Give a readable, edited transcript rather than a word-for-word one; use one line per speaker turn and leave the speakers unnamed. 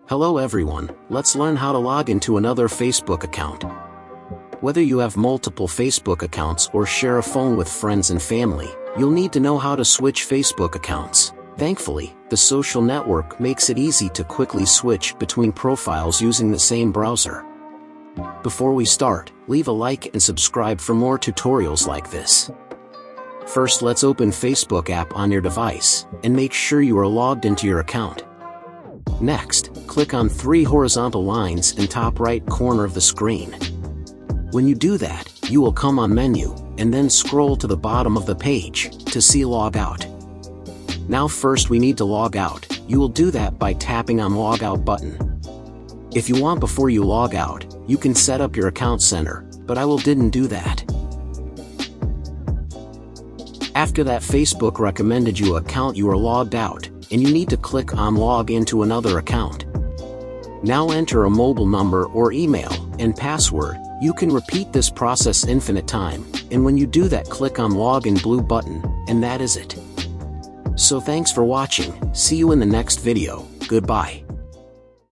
Hello everyone, let's learn how to log into another Facebook account. Whether you have multiple Facebook accounts or share a phone with friends and family, you'll need to know how to switch Facebook accounts. Thankfully, the social network makes it easy to quickly switch between profiles using the same browser. Before we start, leave a like and subscribe for more tutorials like this. First, let's open Facebook app on your device, and make sure you are logged into your account. Next, click on three horizontal lines in top right corner of the screen. When you do that, you will come on Menu, and then scroll to the bottom of the page to see Log Out. Now first we need to log out. You will do that by tapping on Log Out button. If you want before you log out, you can set up your account center, but didn't do that. After that, Facebook recommended you account you are logged out, and you need to click on Log into another account. Now enter a mobile number or email and password. You can repeat this process infinite time, and when you do that, click on Login blue button, and that is it. So thanks for watching, see you in the next video, goodbye.